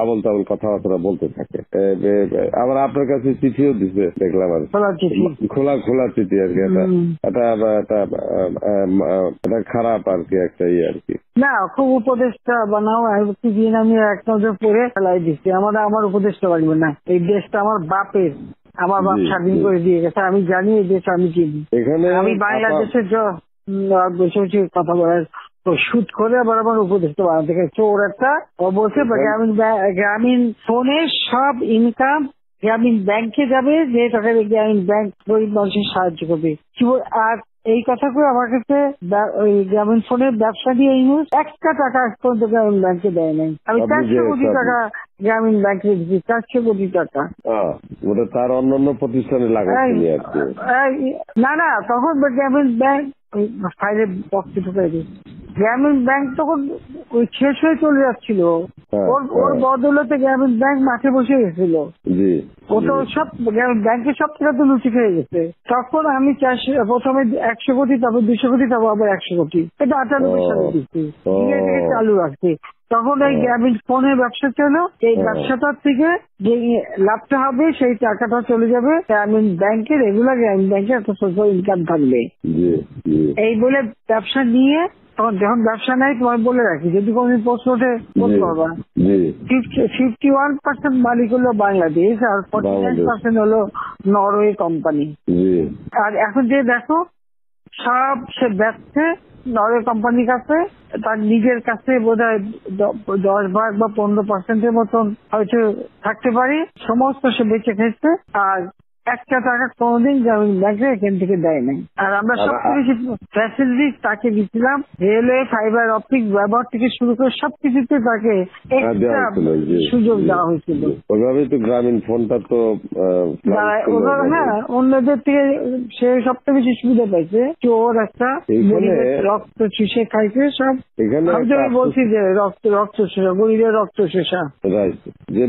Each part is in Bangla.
আবল তাবল কথাবার্তা বলতে থাকে। আবার আপনার কাছে চিঠিও দিচ্ছে দেখলাম, আর খোলা খোলা চিঠি আর কি। এটা খারাপ আর কি, একটা আর কি। না, খুব উপদেশটা বানাও দিন আমি এক নজর পড়ে ফেলাই দিচ্ছি। আমার উপদেশটা লাগবে না, এই দেশটা আমার বাপের, আমার বাপ স্বাধীন করে দিয়ে গেছে। আমি জানি এই দেশ আমি চিনি। আমি বাংলাদেশের বসে বসে কথা বলার শুট করে আবার আমার উপদেশটা বানাতে চোর একটা। ও বলছে গ্রামীণ ফোনে সব ইনকাম গ্রামীণ ব্যাংকে যাবে, যে টাকা গ্রামীণ ব্যাংক গরিব মানুষের সাহায্য করবে। আর এই কথা করে আমার কাছে ওই গ্রামীণ ফোনের ব্যবসা দিয়ে ইউজ একটা টাকা পর্যন্ত গ্রামীণ ব্যাংকে দেয় নাই। আমি 400 কোটি টাকা গ্রামীণ ব্যাংকে দিচ্ছি, 400 কোটি টাকা। ওটা তার অন্যান্য প্রতিষ্ঠানে লাগাচ্ছি। না, তখন গ্রামীণ ব্যাংক ফাইলে বক্সে ঢুকাই দিচ্ছে। গ্রামীণ ব্যাংক তখন ওই শেষ হয়ে চলে যাচ্ছিল, ওর বদলতে গ্রামীণ ব্যাংক মাঠে বসে গেছিল। ও তো সব ব্যাংকের সব টাকা তো লুচি খেয়ে গেছে। তখন আমি প্রথমে 100 কোটি, তারপর 200 কোটি, তারপর আবার 100 কোটি, এটা 98 সালে দিচ্ছি, চালু রাখছি। তখন এই গ্রামীণ ফোনের ব্যবসা ছিল। এই ব্যবসাটার থেকে যে লাভটা হবে সেই টাকাটা চলে যাবে গ্রামীণ ব্যাংকে, রেগুলার গ্রামীণ ব্যাংকে একটা সোশ্যাল ইনকাম থাকবে। এই বলে ব্যবসা নিয়ে তখন যখন ব্যবসা নাই, তোমার বলে রাখি, যদি কোনদিন প্রশ্ন ওঠে বলতে পারবা, 51% মালিক হলো বাংলাদেশ আর 49% হলো নরওয়ে কোম্পানি। আর এখন যে দেখো সব সে ব্যবসা নরওয়ে কোম্পানির কাছে, তার নিজের কাছে বোধহয় 10% বা 15% মতন হয়তো থাকতে পারে, সমস্ত সে বেঁচে খেয়েছে। আর একটা টাকা কোনোদিন গ্রামীণ ব্যাংকে এখান থেকে দেয় নাই। আর আমরা সবচেয়ে বেশি ফ্যাসিলিটি তাকে দিচ্ছিলাম, রেলওয়ে, ফাইবার অপটিক ব্যবহার থেকে শুরু করে সবকিছুতে তাকে এক্সট্রা সুযোগ দেওয়া হয়েছিল। ওইভাবেই তো গ্রামীণ ফোনটা তো অন্যদের থেকে সে সবচেয়ে বেশি সুবিধা পাইছে। চোর একটা রক্ত চুষে খাইছে সব। আমি বলছি যে রক্ত শোষা, গরিবের রক্ত শোষা। যে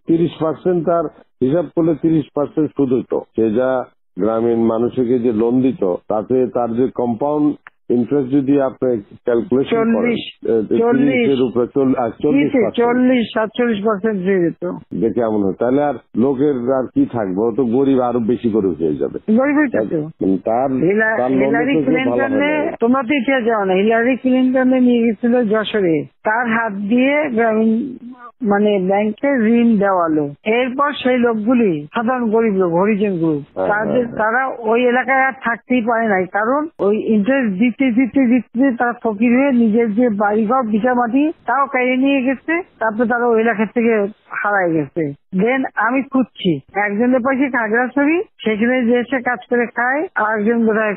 30% তার হিসাব করলে 30% সুদ হইতো। সে যা গ্রামীণ মানুষকে যে লোন দিত, তাতে তার যে কম্পাউন্ড ইন্টারেস্ট যদি আপনি ক্যালকুলেশন করেন, 40-47% দিয়ে দিত। যে কেমন হয়, তাহলে আর লোকের আর কি থাকবে, ও তো গরিব আরো বেশি করে হয়ে যাবে। তোমরা তো ইতিহাস জানো না, হিলারি ক্লিন্টনে নিয়ে গেছিল যশোরে, তার হাত দিয়ে গ্রামীণ ব্যাংকে ঋণ দেওয়ালো। এরপর সেই লোকগুলি সাধারণ গরিব লোক, হরিজন গ্রুপ, তারা ওই এলাকায় আর থাকতেই পারে নাই, কারণ ওই ইন্টারেস্ট দিতে দিতে দিতে তারা ফকির হয়ে নিজের যে বাড়িঘর ভিটা মাটি তাও কেড়ে নিয়ে গেছে। তারপরে তারা ওই এলাকা থেকে হারাই গেছে। দেন আমি খুঁজছি, একজনের পাশে খাগড়াছড়ি, সেখানে যে এসে কাজ করে খায়, আর একজন বোধহয়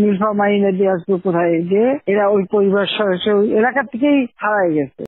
নীলফামারী নদী আসবে কোথায়, যে এরা ওই পরিবার সদস্য ওই এলাকা থেকেই হারাই গেছে।